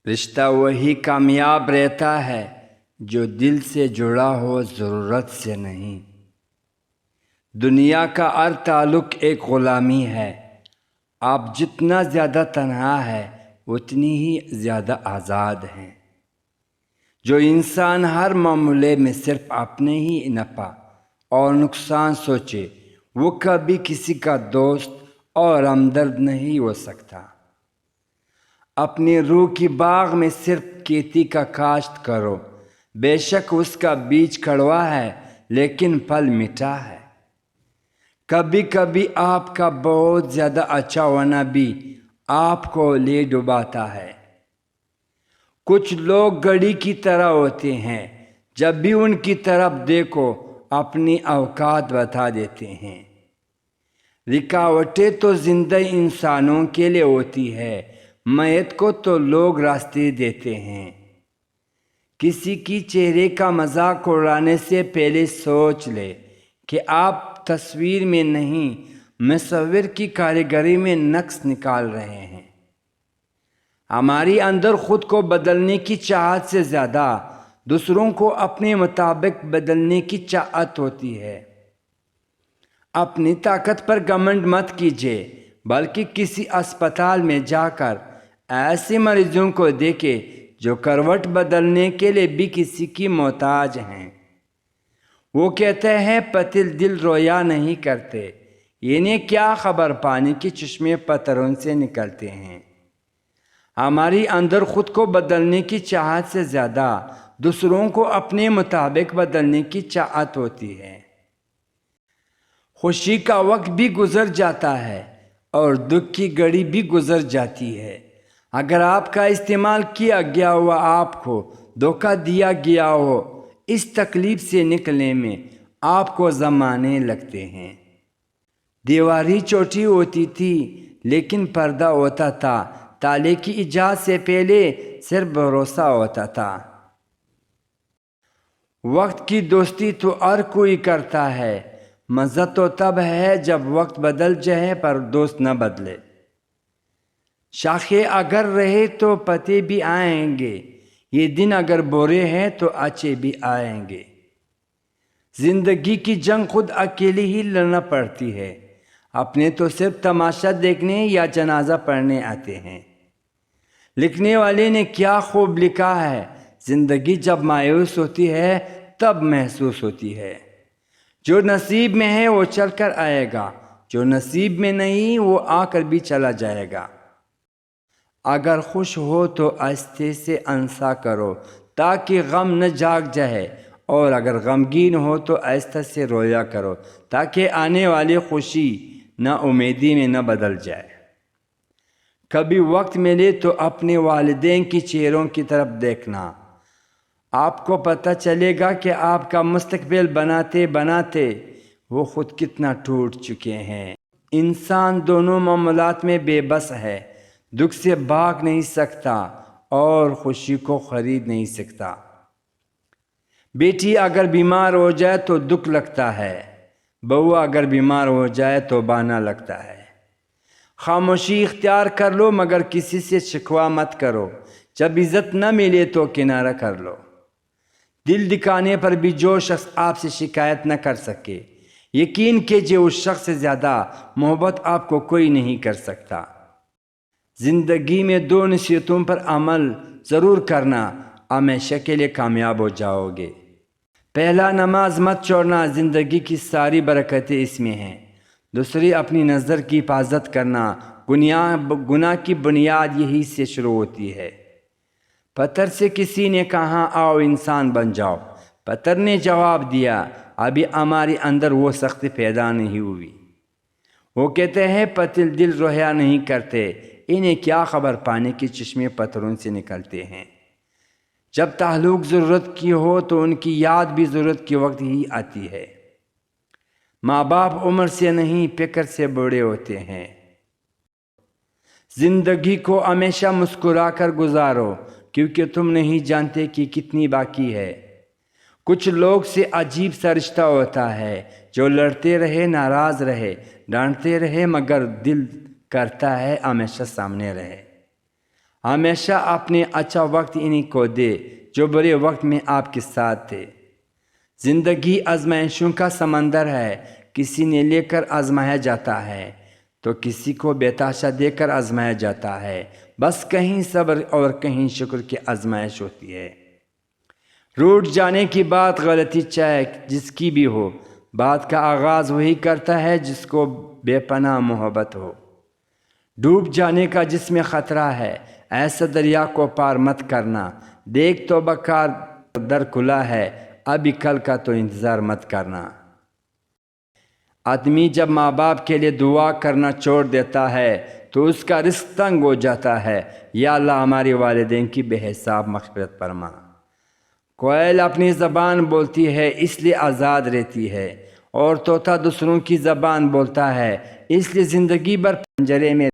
رشتہ وہی کامیاب رہتا ہے جو دل سے جڑا ہو، ضرورت سے نہیں۔ دنیا کا ہر تعلق ایک غلامی ہے۔ آپ جتنا زیادہ تنہا ہے اتنی ہی زیادہ آزاد ہیں۔ جو انسان ہر معاملے میں صرف اپنے ہی نفع اور نقصان سوچے، وہ کبھی کسی کا دوست اور ہمدرد نہیں ہو سکتا۔ اپنی روح کی باغ میں صرف کھیتی کا کاشت کرو، بے شک اس کا بیج کڑوا ہے لیکن پھل میٹھا ہے۔ کبھی کبھی آپ کا بہت زیادہ اچھا ہونا بھی آپ کو لے ڈوباتا ہے۔ کچھ لوگ گھڑی کی طرح ہوتے ہیں، جب بھی ان کی طرف دیکھو اپنی اوقات بتا دیتے ہیں۔ رکاوٹیں تو زندہ انسانوں کے لیے ہوتی ہے، میت کو تو لوگ راستے دیتے ہیں۔ کسی کی چہرے کا مذاق اڑانے سے پہلے سوچ لے کہ آپ تصویر میں نہیں، مصور کی کاریگری میں نقص نکال رہے ہیں۔ ہماری اندر خود کو بدلنے کی چاہت سے زیادہ دوسروں کو اپنے مطابق بدلنے کی چاہت ہوتی ہے۔ اپنی طاقت پر گھمنڈ مت کیجیے، بلکہ کسی اسپتال میں جا کر ایسے مریضوں کو دیکھیں جو کروٹ بدلنے کے لیے بھی کسی کی محتاج ہیں۔ وہ کہتے ہیں پتل دل رویا نہیں کرتے، انہیں کیا خبر پانی کے چشمے پتھروں سے نکلتے ہیں۔ ہماری اندر خود کو بدلنے کی چاہت سے زیادہ دوسروں کو اپنے مطابق بدلنے کی چاہت ہوتی ہے۔ خوشی کا وقت بھی گزر جاتا ہے اور دکھ کی گھڑی بھی گزر جاتی ہے۔ اگر آپ کا استعمال کیا گیا ہوا آپ کو دھوکہ دیا گیا ہو، اس تکلیف سے نکلنے میں آپ کو زمانے لگتے ہیں۔ دیواری چھوٹی ہوتی تھی لیکن پردہ ہوتا تھا، تالے کی ایجاد سے پہلے صرف بھروسہ ہوتا تھا۔ وقت کی دوستی تو ہر کوئی کرتا ہے، مزہ تو تب ہے جب وقت بدل جائے پر دوست نہ بدلے۔ شاخیں اگر رہے تو پتے بھی آئیں گے، یہ دن اگر برے ہیں تو اچھے بھی آئیں گے۔ زندگی کی جنگ خود اکیلی ہی لڑنا پڑتی ہے، اپنے تو صرف تماشا دیکھنے یا جنازہ پڑھنے آتے ہیں۔ لکھنے والے نے کیا خوب لکھا ہے، زندگی جب مایوس ہوتی ہے تب محسوس ہوتی ہے۔ جو نصیب میں ہے وہ چل کر آئے گا، جو نصیب میں نہیں وہ آ کر بھی چلا جائے گا۔ اگر خوش ہو تو آہستہ سے ہنسا کرو تاکہ غم نہ جاگ جائے، اور اگر غمگین ہو تو آہستہ سے رویا کرو تاکہ آنے والی خوشی نا امیدی میں نہ بدل جائے۔ کبھی وقت ملے تو اپنے والدین کی چہروں کی طرف دیکھنا، آپ کو پتہ چلے گا کہ آپ کا مستقبل بناتے بناتے وہ خود کتنا ٹوٹ چکے ہیں۔ انسان دونوں معاملات میں بے بس ہے، دکھ سے بھاگ نہیں سکتا اور خوشی کو خرید نہیں سکتا۔ بیٹی اگر بیمار ہو جائے تو دکھ لگتا ہے، بہو اگر بیمار ہو جائے تو بہانا لگتا ہے۔ خاموشی اختیار کر لو مگر کسی سے شکوہ مت کرو، جب عزت نہ ملے تو کنارہ کر لو۔ دل دکھانے پر بھی جو شخص آپ سے شکایت نہ کر سکے، یقین کیجئے اس شخص سے زیادہ محبت آپ کو کوئی نہیں کر سکتا۔ زندگی میں دو نصیحتوں پر عمل ضرور کرنا، ہمیشہ کے لیے کامیاب ہو جاؤ گے۔ پہلا، نماز مت چھوڑنا، زندگی کی ساری برکتیں اس میں ہیں۔ دوسری، اپنی نظر کی حفاظت کرنا، گناہ کی بنیاد یہی سے شروع ہوتی ہے۔ پتھر سے کسی نے کہا آؤ انسان بن جاؤ، پتھر نے جواب دیا ابھی ہمارے اندر وہ سختی پیدا نہیں ہوئی۔ وہ کہتے ہیں پتل دل رویا نہیں کرتے، انہیں کیا خبر پانی کے چشمے پتھروں سے نکلتے ہیں۔ جب تعلق ضرورت کی ہو تو ان کی یاد بھی ضرورت کے وقت ہی آتی ہے۔ ماں باپ عمر سے نہیں فکر سے بوڑھے ہوتے ہیں۔ زندگی کو ہمیشہ مسکرا کر گزارو کیونکہ تم نہیں جانتے کہ کتنی باقی ہے۔ کچھ لوگ سے عجیب سا رشتہ ہوتا ہے، جو لڑتے رہے، ناراض رہے، ڈانٹتے رہے، مگر دل کرتا ہے ہمیشہ سامنے رہے۔ ہمیشہ اپنے اچھا وقت انہیں کو دے جو برے وقت میں آپ کے ساتھ تھے۔ زندگی آزمائشوں کا سمندر ہے، کسی نے لے کر آزمایا جاتا ہے تو کسی کو بتاشا دے کر آزمایا جاتا ہے، بس کہیں صبر اور کہیں شکر کی آزمائش ہوتی ہے۔ روٹ جانے کی بات غلطی چاہے جس کی بھی ہو، بات کا آغاز وہی کرتا ہے جس کو بے پناہ محبت ہو۔ ڈوب جانے کا جس میں خطرہ ہے، ایسا دریا کو پار مت کرنا، دیکھ تو بکار در کھلا ہے، ابھی کل کا تو انتظار مت کرنا۔ آدمی جب ماں باپ کے لیے دعا کرنا چھوڑ دیتا ہے تو اس کا رزق تنگ ہو جاتا ہے۔ یا اللہ ہمارے والدین کی بے حساب مغفرت فرما۔ کوئل اپنی زبان بولتی ہے اس لیے آزاد رہتی ہے، اور طوطا دوسروں کی زبان بولتا ہے اس لیے زندگی بھر پنجرے میں